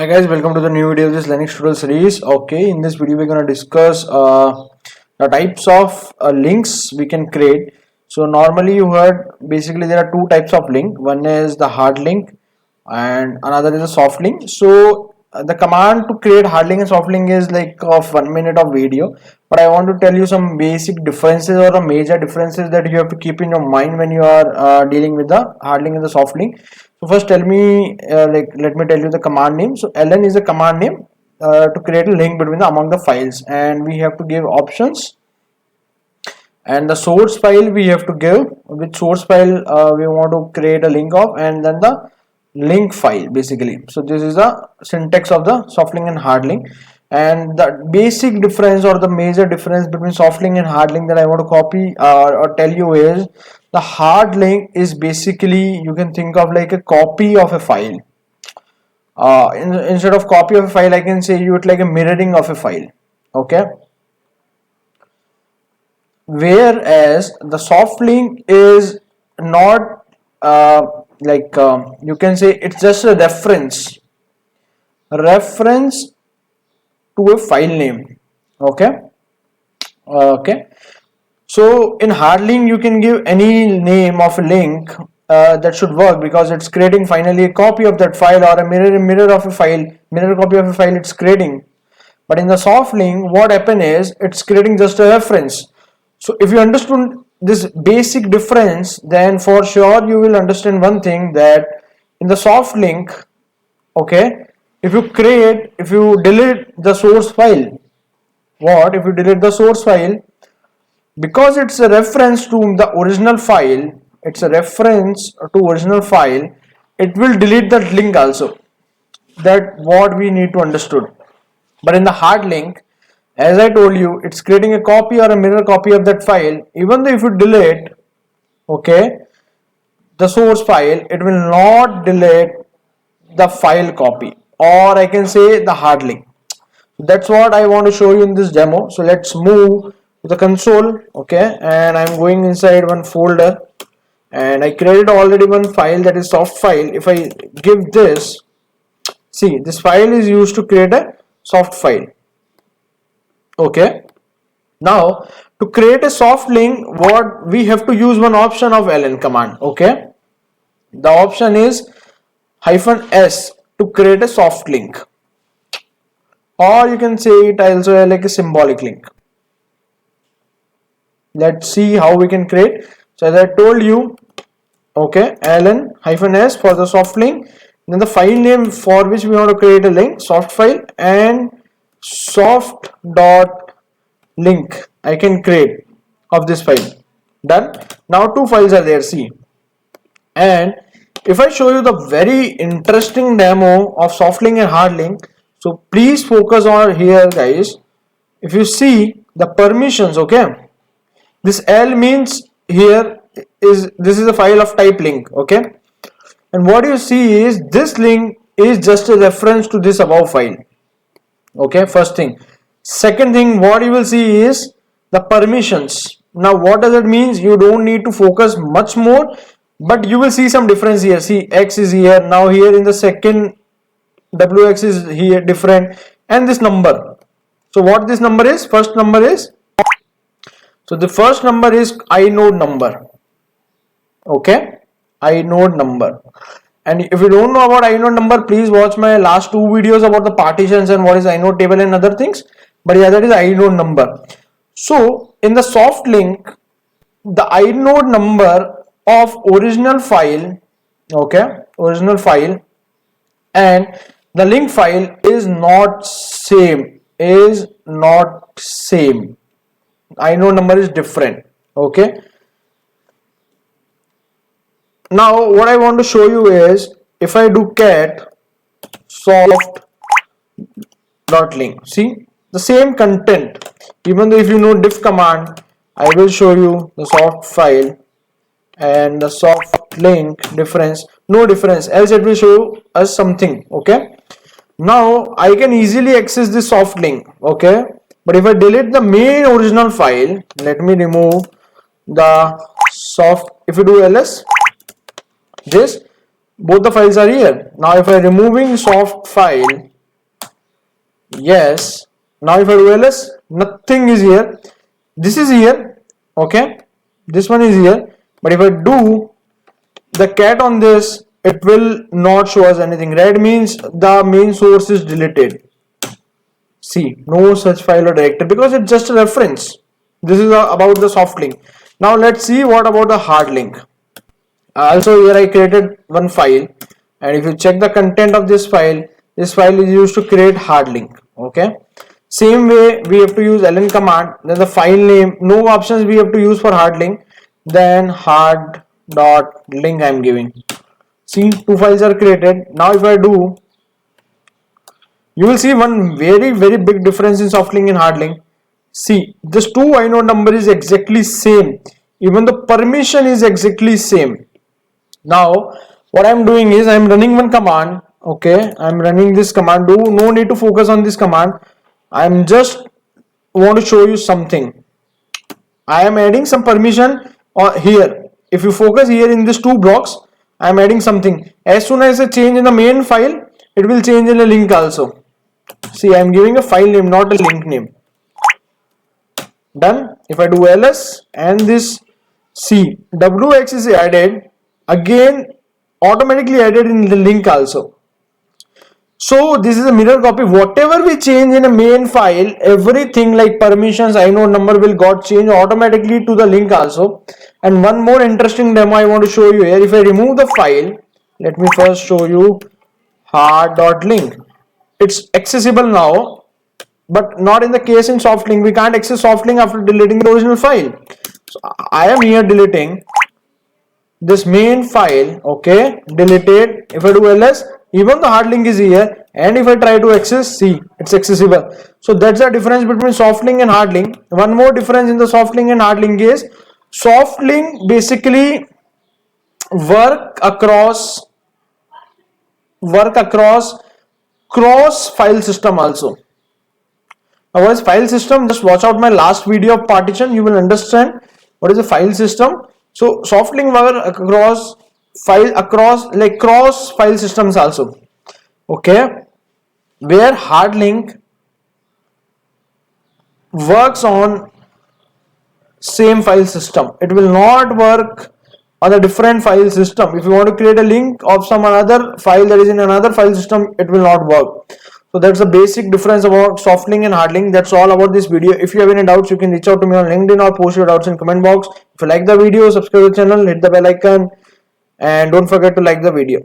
Hi guys, welcome to the new video of this Linux tutorial series. Okay, in this video we're going to discuss the types of links we can create. So normally you heard basically there are two types of link. One is the hard link and another is a soft link. So the command to create hard link and soft link is like of 1 minute of video, but I want to tell you some basic differences or the major differences that you have to keep in your mind when you are dealing with the hard link and the soft link. So first tell me let me tell you the command name. So ln is a command name to create a link between among the files, and we have to give options, and the source file we have to give which source file we want to create a link of, and then the link file basically. So this is the syntax of the soft link and hard link, and the basic difference or the major difference between soft link and hard link that I want to copy or tell you is the hard link is basically, you can think of like a copy of a file. Instead of copy of a file, I can say you it like a mirroring of a file. Okay, whereas the soft link is not you can say it's just a reference to a file name. Okay. So in hard link you can give any name of a link that should work, because it's creating finally a copy of that file or a mirror of a file, mirror copy of a file it's creating. But in the soft link, what happen is it's creating just a reference. So if you understood this basic difference, then for sure you will understand one thing, that in the soft link, okay, if you delete the source file, if you delete the source file, because it's a reference to the original file, it will delete that link also. That what we need to understood. But in the hard link, as I told you, it's creating a copy or a mirror copy of that file. Even though if you delete, okay, the source file, it will not delete the file copy, or I can say the hard link. That's what I want to show you in this demo. So let's move to the console. Okay, and I'm going inside one folder, and I created already one file, that is soft file. If I give this, see, this file is used to create a soft file. Okay, now to create a soft link, what we have to use one option of ln command. Okay, the option is -s to create a soft link, or you can say it also like a symbolic link. Let's see how we can create. So as I told you, okay, ln -s for the soft link, then the file name for which we want to create a link, soft file, and soft.link I can create of this file. Done. Now two files are there, see. And if I show you the very interesting demo of soft link and hard link, so please focus on here guys. If you see the permissions, okay, this L means here this is a file of type link. Okay, and what you see is this link is just a reference to this above file. Okay, first thing. Second thing, what you will see is the permissions. Now what does it mean? You don't need to focus much more, but you will see some difference here. See, X is here. Now here in the second, WX is here different, and this number. So what this number is? First number is, so the first number is inode number. Okay, inode number. And if you don't know about inode number, please watch my last two videos about the partitions and what is inode table and other things. But yeah, that is inode number. So in the soft link, the inode number of original file, okay, original file, and the link file is not same. Inode number is different. Okay. Now what I want to show you is, if I do cat soft.link, see the same content, even though if you know diff command, I will show you the soft file and the soft link difference, no difference, else it will show us something. Okay, now I can easily access this soft link. Okay, but if I delete the main original file, let me remove the soft, if you do ls, this both the files are here. Now if I removing soft file, Yes. Now if I do ls, nothing is here. This is here. Okay. This one is here. But if I do the cat on this, it will not show us anything. Red means the main source is deleted. See, no such file or directory because it's just a reference. This is about the soft link. Now let's see what about the hard link. Also here I created one file, and if you check the content of this file is used to create hard link. Okay, same way we have to use ln command, then the file name, no options we have to use for hard link, then hard dot link I am giving. See, two files are created. Now if I do, you will see one very big difference in soft link and hard link. See, this two inode number is exactly same, even the permission is exactly same. Now what I'm doing is I'm running one command. Okay, I'm running this command. No need to focus on this command. I'm just want to show you something. I am adding some permission here. If you focus here in these two blocks, I am adding something. As soon as I change in the main file, it will change in a link also. See, I am giving a file name, not a link name. Done. If I do ls and this, see, wx is added again, automatically added in the link also. So this is a mirror copy. Whatever we change in a main file, everything like permissions, inode number will got changed automatically to the link also. And one more interesting demo I want to show you here. If I remove the file, let me first show you hard.link. It's accessible now, but not in the case in soft link. We can't access soft link after deleting the original file. So I am here deleting this main file. Okay, deleted. If I do ls, even the hard link is here, and if I try to access, see, it's accessible. So that's the difference between soft link and hard link. One more difference in the soft link and hard link is soft link basically work across cross file system also. Now what is file system? Just watch out my last video of partition, you will understand what is a file system. So soft link work across cross file systems also. Okay, where hard link works on same file system. It will not work on a different file system. If you want to create a link of some another file that is in another file system, it will not work. So that's the basic difference about soft link and hard link. That's all about this video. If you have any doubts, you can reach out to me on LinkedIn or post your doubts in comment box. If you like the video, subscribe to the channel, hit the bell icon, and don't forget to like the video.